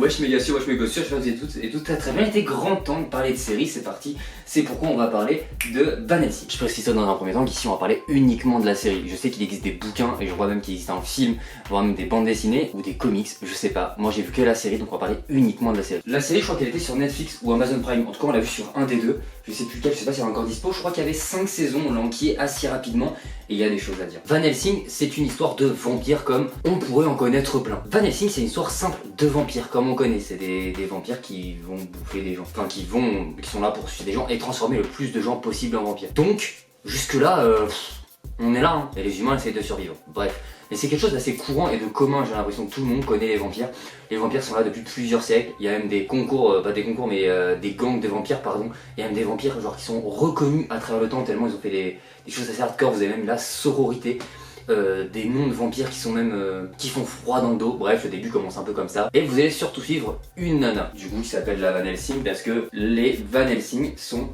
Wesh mes gars, wesh mes gossures, j'espère que vous êtes toutes et toutes très bien. Il était grand temps de parler de séries, c'est parti. C'est pourquoi on va parler de Van Helsing. Je précise ça dans un premier temps qu'ici on va parler uniquement de la série. Je sais qu'il existe des bouquins et je crois même qu'il existe un film, voire même des bandes dessinées ou des comics, je sais pas. Moi j'ai vu que la série donc on va parler uniquement de la série. La série je crois qu'elle était sur Netflix ou Amazon Prime, en tout cas on l'a vu sur un des deux. Je sais plus lequel, je sais pas si elle est encore dispo, je crois qu'il y avait 5 saisons, on l'a enquillé assez rapidement et il y a des choses à dire. Van Helsing c'est une histoire de vampires comme on pourrait en connaître plein. Van Helsing c'est une histoire simple de vampires comme on connaît, c'est des vampires qui vont bouffer des gens, enfin qui sont là pour tuer des gens et transformer le plus de gens possible en vampires. Donc jusque là on est là hein, et les humains essayent de survivre, bref. Mais c'est quelque chose d'assez courant et de commun, j'ai l'impression que tout le monde connaît les vampires. Les vampires sont là depuis plusieurs siècles, il y a même des concours, pas des concours mais des gangs de vampires pardon. Il y a même des vampires genre qui sont reconnus à travers le temps tellement ils ont fait des choses assez hardcore, vous avez même la sororité. Des noms de vampires qui sont même qui font froid dans le dos. Bref, le début commence un peu comme ça. Et vous allez surtout suivre une nana, du coup qui s'appelle la Van Helsing parce que les Van Helsing sont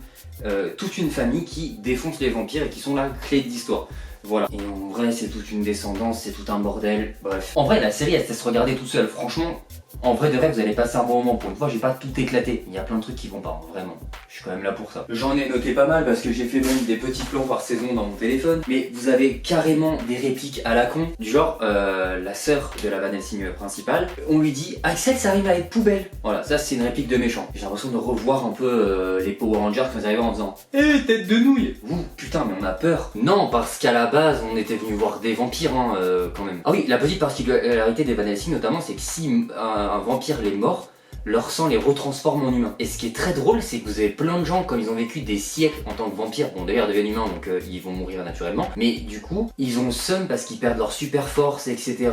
toute une famille qui défonce les vampires et qui sont la clé de l'histoire. Voilà. Et en vrai, c'est toute une descendance, c'est tout un bordel. Bref. En vrai, la série, elle se laisse regarder toute seule. Franchement, en vrai de vrai, vous allez passer un bon moment. Pour une fois, j'ai pas tout éclaté. Il y a plein de trucs qui vont pas, vraiment. Je suis quand même là pour ça. J'en ai noté pas mal parce que j'ai fait même des petits plans par saison dans mon téléphone. Mais vous avez carrément des répliques à la con. Du genre, la sœur de la Van Helsing principale, on lui dit Axel, ça arrive à être poubelle. Voilà, ça c'est une réplique de méchant. J'ai l'impression de revoir un peu les Power Rangers quand ils arrivaient en disant hé, tête de nouille. Ouh, putain, mais on a peur. Non, parce qu'à la base, on était venu voir des vampires, hein, quand même. Ah oui, la petite particularité des Van Helsing notamment, c'est que si un vampire les mord, leur sang les retransforme en humains. Et ce qui est très drôle, c'est que vous avez plein de gens, comme ils ont vécu des siècles en tant que vampires, bon d'ailleurs ils deviennent humains donc ils vont mourir naturellement, mais du coup, ils ont le seum parce qu'ils perdent leur super force, etc.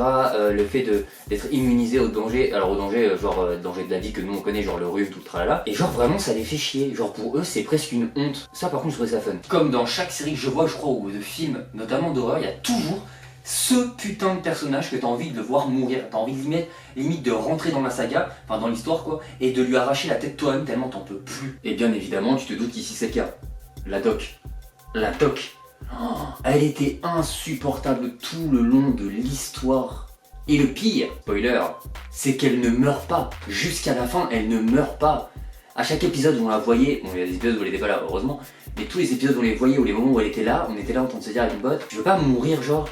Le fait d'être immunisés au danger, alors au danger, danger de la vie que nous on connaît, genre le rhume, tout le tralala, et genre vraiment ça les fait chier, genre pour eux c'est presque une honte. Ça par contre je trouvais ça fun. Comme dans chaque série que je vois, je crois, ou de films, notamment d'horreur, il y a toujours ce putain de personnage que t'as envie de le voir mourir, t'as envie de limite de rentrer dans la saga, enfin dans l'histoire quoi, et de lui arracher la tête toi-même tellement t'en peux plus. Et bien évidemment, tu te doutes qu'ici c'est le cas. La Doc. La Doc. Oh, elle était insupportable tout le long de l'histoire. Et le pire, spoiler, c'est qu'elle ne meurt pas. Jusqu'à la fin, elle ne meurt pas. À chaque épisode où on la voyait, bon il y a des épisodes où elle était pas là heureusement, mais tous les épisodes où on les voyait, ou les moments où elle était là, on était là en train de se dire avec une pote, je veux pas mourir genre.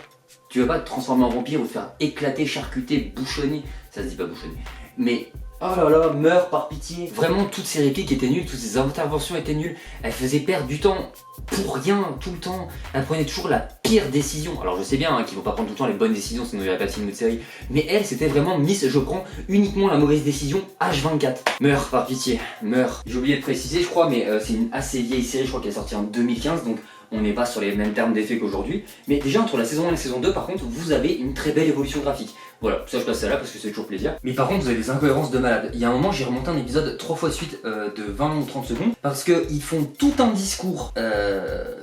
Tu veux pas te transformer en vampire ou te faire éclater, charcuter, bouchonner. Ça se dit pas bouchonner. Mais oh là là, meurs par pitié. Vraiment, toutes ces répliques étaient nulles, toutes ces interventions étaient nulles. Elle faisait perdre du temps pour rien, tout le temps. Elle prenait toujours la pire décision. Alors je sais bien hein, qu'ils vont pas prendre tout le temps les bonnes décisions, sinon il n'y aurait pas de film ou de série. Mais elle, c'était vraiment Miss, je prends uniquement la mauvaise décision H24. Meurs par pitié, meurs. J'ai oublié de préciser, je crois, mais c'est une assez vieille série, je crois qu'elle est sortie en 2015, donc on n'est pas sur les mêmes termes d'effet qu'aujourd'hui, mais déjà entre la saison 1 et la saison 2 par contre vous avez une très belle évolution graphique. Voilà, ça je passe ça là parce que c'est toujours plaisir. Mais par contre vous avez des incohérences de malade. Il y a un moment j'ai remonté un épisode 3 fois de suite de 20 ou 30 secondes parce qu'ils font tout un discours,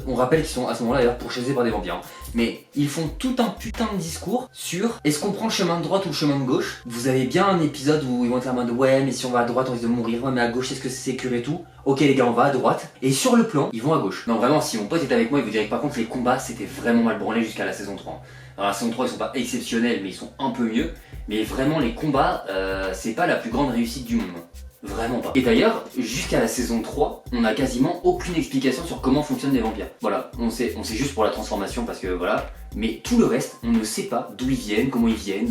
on rappelle qu'ils sont à ce moment là d'ailleurs pourchassés par des vampires, hein. Mais ils font tout un putain de discours sur est-ce qu'on prend le chemin de droite ou le chemin de gauche. Vous avez bien un épisode où ils vont être en mode ouais mais si on va à droite on risque de mourir, ouais mais à gauche est-ce que c'est sécure et tout. Ok les gars on va à droite, et sur le plan ils vont à gauche. Non vraiment si mon pote était avec moi il vous dirait que par contre les combats c'était vraiment mal branlé jusqu'à la saison 3. Alors la saison 3 ils sont pas exceptionnels mais ils sont un peu mieux. Mais vraiment les combats c'est pas la plus grande réussite du monde. Vraiment pas. Et d'ailleurs, jusqu'à la saison 3, on a quasiment aucune explication sur comment fonctionnent les vampires. Voilà, on sait juste pour la transformation parce que voilà, mais tout le reste, on ne sait pas d'où ils viennent, comment ils viennent,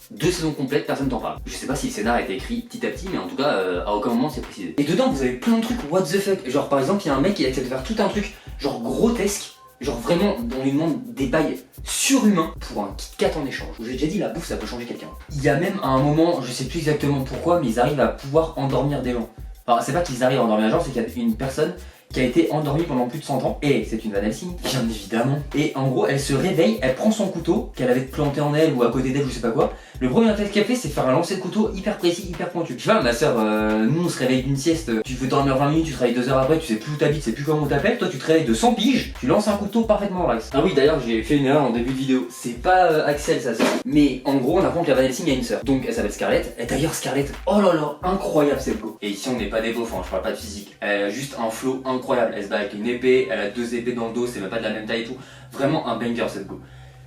deux saisons complètes, personne t'en parle. Je sais pas si le scénar a été écrit petit à petit, mais en tout cas, à aucun moment c'est précisé. Et dedans, vous avez plein de trucs what the fuck. Genre par exemple, il y a un mec qui accepte de faire tout un truc, genre grotesque. Genre vraiment, on lui demande des bails surhumains pour un Kit Kat en échange. J'ai déjà dit, la bouffe ça peut changer quelqu'un. Il y a même à un moment, je sais plus exactement pourquoi, mais ils arrivent à pouvoir endormir des gens. Enfin, c'est pas qu'ils arrivent à endormir des gens, c'est qu'il y a une personne qui a été endormie pendant plus de 100 ans, et c'est une Van Helsing, bien évidemment. Et en gros, elle se réveille, elle prend son couteau, qu'elle avait planté en elle ou à côté d'elle, je sais pas quoi. Le premier réflexe qu'elle fait, c'est faire un lancer de couteau hyper précis, hyper pointu. Je sais pas, ma soeur, nous on se réveille d'une sieste, tu veux dormir 20 minutes, tu te réveilles 2 heures après, tu sais plus où t'habites, tu sais plus comment on t'appelle, toi tu te réveilles de 100 piges, tu lances un couteau parfaitement relax. Ah oui, d'ailleurs, j'ai fait une erreur en début de vidéo. C'est pas Axel, sa sœur. Mais en gros, on apprend que la Van Helsing a une sœur. Donc elle s'appelle Scarlett. Et d'ailleurs, Scarlett, oh là là, incroyable cette go. Et ici, on n'est pas des beaufs, hein, je parle pas de physique. Elle a juste un flow incroyable. Elle se bat avec une épée, elle a 2 épées dans le dos, c'est même pas de la même taille et tout. Vraiment un banger cette go.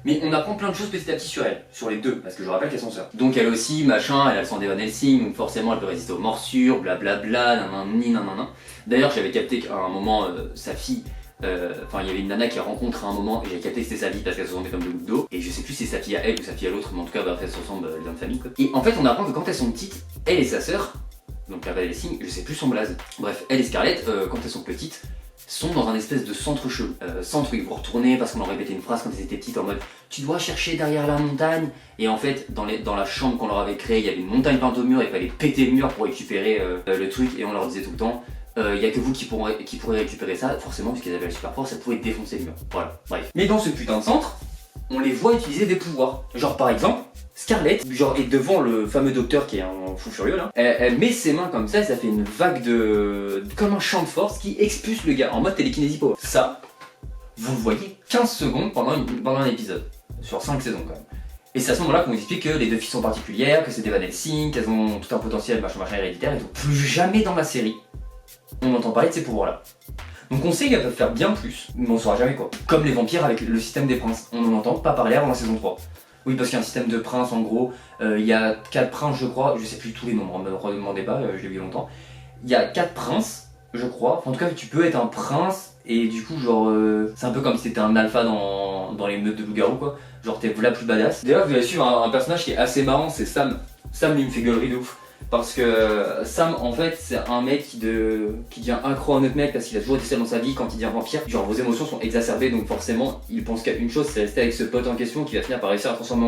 Mais on apprend plein de choses petit à petit sur elle, sur les deux, parce que je rappelle qu'elles sont sœurs. Donc elle aussi, machin, elle a le sang d'Evan Helsing, donc forcément elle peut résister aux morsures, blablabla, nanana. D'ailleurs j'avais capté qu'à un moment, sa fille, enfin il y avait une nana qui a rencontré à un moment, et j'ai capté que c'était sa fille parce qu'elle se ressemblait comme deux gouttes d'eau, et je sais plus si c'est sa fille à elle ou sa fille à l'autre, mais en tout cas bref, elles se ressemblent les de famille quoi. Et en fait on apprend que quand elles sont petites, elle et sa sœur, donc Evan Helsing, je sais plus son blaze, bref, elle et Scarlett, quand elles sont petites, sont dans un espèce de centre chelou. Centre où ils vont retourner parce qu'on leur répétait une phrase quand ils étaient petites en mode tu dois chercher derrière la montagne. Et en fait, dans la chambre qu'on leur avait créée, il y avait une montagne peinte au mur, il fallait péter le mur pour récupérer le truc. Et on leur disait tout le temps il y a que vous qui pourrez récupérer ça, forcément, puisqu'ils avaient la super force, ça pouvait défoncer le mur. Voilà, bref. Mais dans ce putain de centre, on les voit utiliser des pouvoirs. Genre par exemple, Scarlett, genre, est devant le fameux docteur qui est un fou furieux là. Elle met ses mains comme ça et ça fait une vague comme un champ de force qui expulse le gars en mode télékinésie power. Ça, vous le voyez 15 secondes pendant un épisode. Sur 5 saisons quand même. Et c'est à ce moment-là qu'on explique que les deux filles sont particulières, que c'est des Van Helsing, qu'elles ont tout un potentiel machin héréditaire et tout. Plus jamais dans la série, on entend parler de ces pouvoirs-là. Donc on sait qu'elles peuvent faire bien plus, mais on saura jamais quoi. Comme les vampires avec le système des princes, on n'en entend pas parler avant la saison 3. Oui, parce qu'il y a un système de princes en gros, il y a 4 princes je crois, je sais plus tous les nombres, ne me redemandez pas, je l'ai vu longtemps. Il y a 4 princes, je crois, en tout cas tu peux être un prince et du coup genre, c'est un peu comme si t'étais un alpha dans les meutes de loup-garou quoi, genre t'es la plus badass. D'ailleurs vous allez suivre un personnage qui est assez marrant, c'est Sam. Sam lui me fait gueulerie de ouf. Parce que Sam en fait c'est un mec qui devient accro à un autre mec parce qu'il a toujours été seul dans sa vie quand il devient vampire. Genre vos émotions sont exacerbées donc forcément il pense qu'à une chose, c'est rester avec ce pote en question qui va finir par réussir à transformer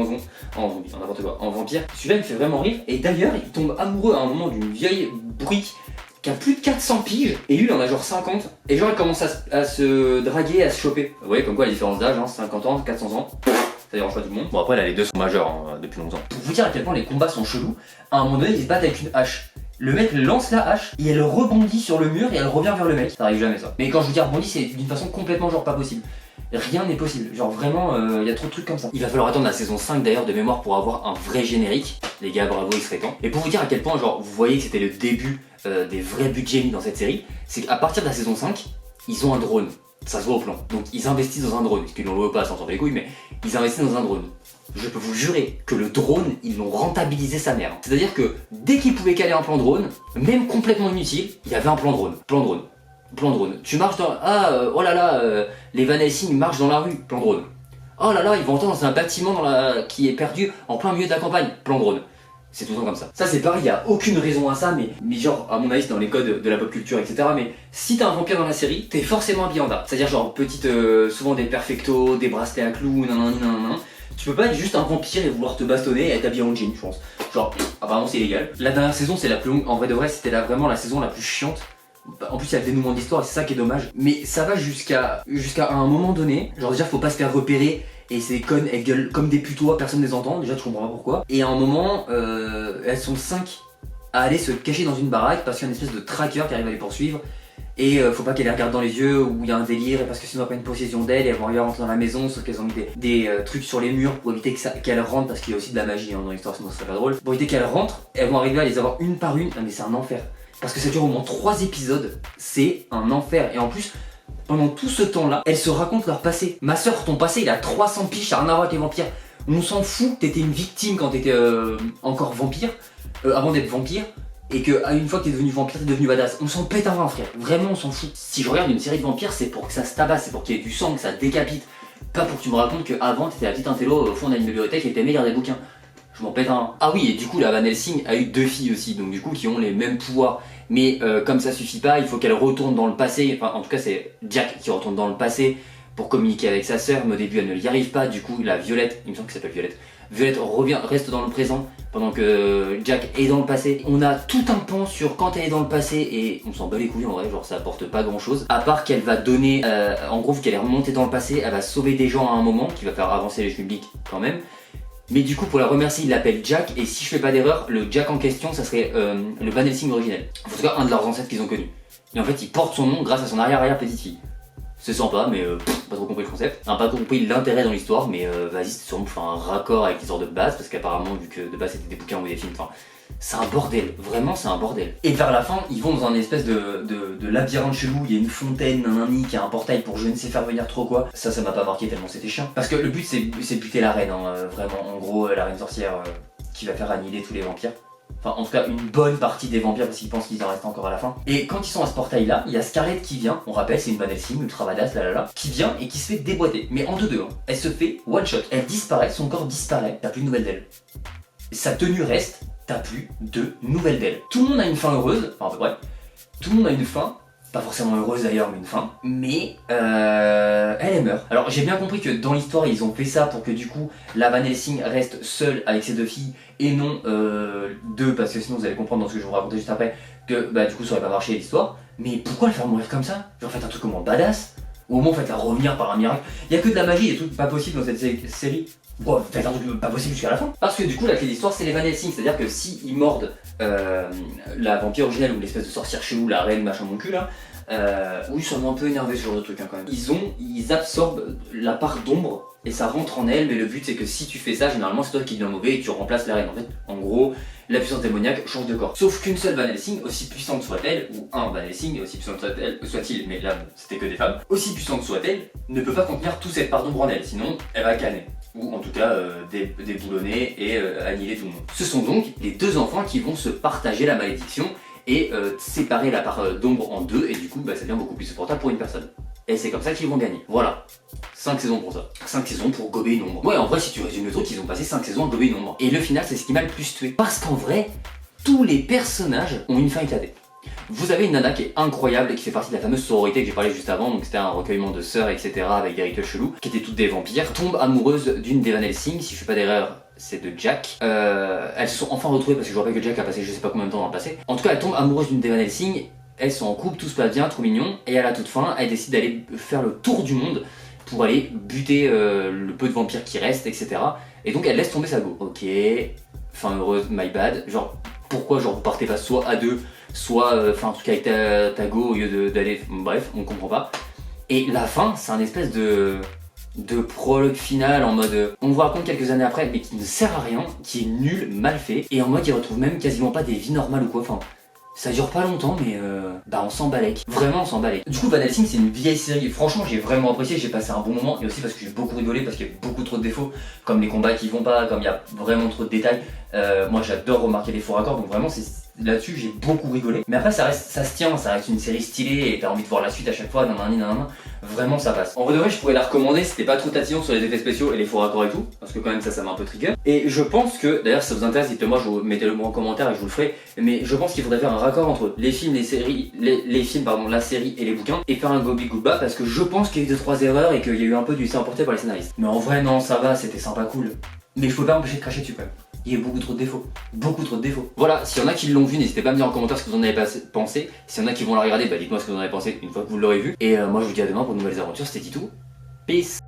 en zombie, n'importe quoi, en vampire. Celui-là il me fait vraiment rire et d'ailleurs il tombe amoureux à un moment d'une vieille brique qui a plus de 400 piges et lui il en a genre 50 et genre il commence à se draguer, à se choper. Vous voyez comme quoi la différence d'âge, hein, 50 ans, 400 ans. Ça dérange pas tout le monde. Bon après là les deux sont majeurs hein, depuis longtemps. Pour vous dire à quel point les combats sont chelous, à un moment donné ils se battent avec une hache. Le mec lance la hache et elle rebondit sur le mur et elle revient vers le mec. Ça arrive jamais ça. Mais quand je vous dis rebondit c'est d'une façon complètement genre pas possible. Rien n'est possible, genre vraiment y a trop de trucs comme ça. Il va falloir attendre la saison 5 d'ailleurs de mémoire pour avoir un vrai générique. Les gars bravo il serait temps. Et pour vous dire à quel point genre vous voyez que c'était le début des vrais budgets mis dans cette série, c'est qu'à partir de la saison 5, ils ont un drone. Ça se voit au plan. Donc ils investissent dans un drone. Est-ce qu'ils l'ont loué ou pas, ça s'en les couilles, mais ils investissent dans un drone. Je peux vous jurer que le drone, ils l'ont rentabilisé sa mère. C'est-à-dire que dès qu'ils pouvaient caler un plan drone, même complètement inutile, il y avait un plan drone. Plan drone. Plan drone. Tu marches dans... oh là là, les Van Helsing marchent dans la rue. Plan drone. Oh là là, ils vont entrer dans un bâtiment qui est perdu en plein milieu de la campagne. Plan drone. C'est tout le temps comme ça. Ça c'est pareil, il n'y a aucune raison à ça, mais genre à mon avis c'est dans les codes de la pop culture, etc. Mais si t'as un vampire dans la série, t'es forcément habillé en dark. C'est-à-dire genre petite, souvent des perfectos, des bracelets à clous, nanana. Tu peux pas être juste un vampire et vouloir te bastonner et être habillé en jean, je pense. Genre, apparemment c'est illégal. La dernière saison c'est la plus longue, en vrai de vrai c'était vraiment la saison la plus chiante. En plus il y a le dénouement d'histoire et c'est ça qui est dommage. Mais ça va jusqu'à un moment donné, genre déjà faut pas se faire repérer. Et ces connes, elles gueulent comme des putois, personne ne les entend, déjà tu comprends pas pourquoi. Et à un moment, elles sont 5 à aller se cacher dans une baraque parce qu'il y a une espèce de tracker qui arrive à les poursuivre. Et faut pas qu'elles les regardent dans les yeux ou il y a un délire, et parce que sinon il n'y a pas une possession d'elles, et elles vont arriver à rentrer dans la maison, sauf qu'elles ont mis des trucs sur les murs pour éviter qu'elles rentrent, parce qu'il y a aussi de la magie hein, dans l'histoire, sinon ce serait pas drôle. Pour éviter qu'elles rentrent, elles vont arriver à les avoir une par une, non mais c'est un enfer. Parce que ça dure au moins 3 épisodes, c'est un enfer. Et en plus, pendant tout ce temps-là, elles se racontent leur passé. Ma soeur, ton passé, il a 300 piges, ça n'a rien à voir avec les vampires. On s'en fout, t'étais une victime quand t'étais encore vampire, avant d'être vampire, et que une fois que t'es devenu vampire, t'es devenu badass. On s'en pète un rein, frère. Vraiment, on s'en fout. Si je regarde une série de vampires, c'est pour que ça se tabasse, c'est pour qu'il y ait du sang, que ça décapite. Pas pour que tu me racontes qu'avant, t'étais la petite intello au fond d'une bibliothèque et t'aimais lire des bouquins. Je m'en pète un rein. Ah oui, et du coup, la Van Helsing a eu 2 filles aussi, donc du coup, qui ont les mêmes pouvoirs. Mais comme ça suffit pas, il faut qu'elle retourne dans le passé, enfin en tout cas c'est Jack qui retourne dans le passé pour communiquer avec sa sœur, mais au début elle ne y arrive pas, du coup la Violette, il me semble que ça s'appelle Violette, reste dans le présent pendant que Jack est dans le passé. On a tout un pan sur quand elle est dans le passé et on s'en bat les couilles en vrai, genre ça apporte pas grand chose, à part qu'elle va donner, en gros vu qu'elle est remontée dans le passé, elle va sauver des gens à un moment qui va faire avancer les publics quand même. Mais du coup, pour la remercier, il l'appelle Jack, et si je fais pas d'erreur, le Jack en question, ça serait le Van Helsing originel. En tout cas, un de leurs ancêtres qu'ils ont connu. Et en fait, il porte son nom grâce à son arrière-arrière-petite-fille. C'est sympa, mais pas trop compris le concept. Pas trop compris l'intérêt dans l'histoire, mais vas-y, c'est sûrement pour faire un raccord avec l'histoire de base, parce qu'apparemment, vu que de base c'était des bouquins ou des films, enfin, c'est un bordel, vraiment c'est un bordel. Et vers la fin, ils vont dans un espèce de labyrinthe chelou, il y a une fontaine, nanani, qui a un portail pour je ne sais faire venir trop quoi. Ça m'a pas marqué tellement c'était chiant. Parce que le but c'est de buter la reine, hein, vraiment, en gros, la reine sorcière qui va faire annihiler tous les vampires. Enfin, en tout cas, une bonne partie des vampires parce qu'ils pensent qu'ils en restent encore à la fin. Et quand ils sont à ce portail-là, il y a Scarlett qui vient, on rappelle, c'est une Van Helsing, ultra badass, qui vient et qui se fait déboîter. Mais en 2-2, hein. Elle se fait one shot. Elle disparaît, son corps disparaît, t'as plus de nouvelles d'elle. Sa tenue reste, t'as plus de nouvelles d'elle. Tout le monde a une fin heureuse, enfin à peu près. Tout le monde a une fin. Pas forcément heureuse d'ailleurs, mais une fin. Mais elle meurt. Alors j'ai bien compris que dans l'histoire ils ont fait ça pour que du coup la Van Helsing reste seule avec ses 2 filles et non 2, parce que sinon vous allez comprendre dans ce que je vais vous raconter juste après que bah du coup ça aurait pas marché l'histoire. Mais pourquoi le faire mourir comme ça? Genre faites un truc au moins badass, ou au moins faites-la revenir par un miracle. Il y a que de la magie, des trucs pas possibles dans cette série. Bon, faites un truc pas possible jusqu'à la fin. Parce que du coup la clé d'histoire c'est les Van Helsing, c'est-à-dire que si ils mordent la vampire originelle ou l'espèce de sorcière chelou, la reine machin mon cul là, oui ça m'a un peu énervé ce genre de truc hein, quand même. Ils absorbent la part d'ombre et ça rentre en elle, mais le but c'est que si tu fais ça, généralement c'est toi qui deviens mauvais et tu remplaces la reine. En fait, en gros, la puissance démoniaque change de corps. Sauf qu'une seule Van Helsing, aussi puissante soit-elle, ou un Van Helsing, aussi puissante soit-il, mais là c'était que des femmes, aussi puissante soit-elle, ne peut pas contenir toute cette part d'ombre en elle, sinon elle va calmer. Ou en tout cas déboulonner et annihiler tout le monde. Ce sont donc les 2 enfants qui vont se partager la malédiction et séparer la part d'ombre en 2 et du coup bah, ça devient beaucoup plus supportable pour une personne. Et c'est comme ça qu'ils vont gagner. Voilà. 5 saisons pour ça. 5 saisons pour gober une ombre. Ouais en vrai si tu résumes le truc, ils ont passé 5 saisons à gober une ombre. Et le final c'est ce qui m'a le plus tué. Parce qu'en vrai, tous les personnages ont une fin éclatée. Vous avez une nana qui est incroyable et qui fait partie de la fameuse sororité que j'ai parlé juste avant, donc c'était un recueillement de sœurs, etc. avec des rituels chelous, qui étaient toutes des vampires, tombe amoureuse d'une des Van Helsing, si je fais pas d'erreur, c'est de Jack. Elles se sont enfin retrouvées parce que je rappelle que Jack a passé je sais pas combien de temps dans le passé. En tout cas, elle tombe amoureuse d'une des Van Helsing, elles sont en couple, tout se passe bien, trop mignon, et à la toute fin, elle décide d'aller faire le tour du monde pour aller buter le peu de vampires qui restent, etc. Et donc elle laisse tomber sa go. Ok, fin heureuse, my bad. Genre, pourquoi genre vous partez pas soit à 2 soit faire un truc avec ta go au lieu d'aller... Bref, on comprend pas. Et la fin, c'est un espèce de prologue final en mode... on vous raconte quelques années après, mais qui ne sert à rien, qui est nul, mal fait, et en mode il retrouve même quasiment pas des vies normales ou quoi, enfin... Ça dure pas longtemps, mais bah on s'en balèque. Vraiment, on s'en balèque. Du coup, Van Helsing, c'est une vieille série. Franchement, j'ai vraiment apprécié, j'ai passé un bon moment. Et aussi parce que j'ai beaucoup rigolé, parce qu'il y a beaucoup trop de défauts. Comme les combats qui vont pas, comme il y a vraiment trop de détails. Moi, j'adore remarquer les faux raccords, donc vraiment, là-dessus, j'ai beaucoup rigolé. Mais après, ça se tient, ça reste une série stylée et t'as envie de voir la suite à chaque fois, nanana. Vraiment, ça passe. En vrai de vrai, je pourrais la recommander si t'es pas trop tatillon sur les effets spéciaux et les faux raccords et tout. Parce que quand même, ça m'a un peu trigger. Et je pense que, d'ailleurs, si ça vous intéresse, dites-le moi, mettez-le moi en commentaire et je vous le ferai. Mais je pense qu'il faudrait faire un raccord entre les films, les séries, la série et les bouquins et faire un gobi-goodba parce que je pense qu'il y a eu 2-3 erreurs et qu'il y a eu un peu du laisser emporter par les scénaristes. Mais en vrai, non, ça va, c'était sympa, cool. Mais je peux pas m'empêcher de cracher dessus quand même. Il y a beaucoup trop de défauts. Beaucoup trop de défauts. Voilà, s'il y en a qui l'ont vu, n'hésitez pas à me dire en commentaire ce que vous en avez pensé. S'il y en a qui vont la regarder, bah dites-moi ce que vous en avez pensé une fois que vous l'aurez vu. Et moi je vous dis à demain pour de nouvelles aventures, c'était Titou. Peace.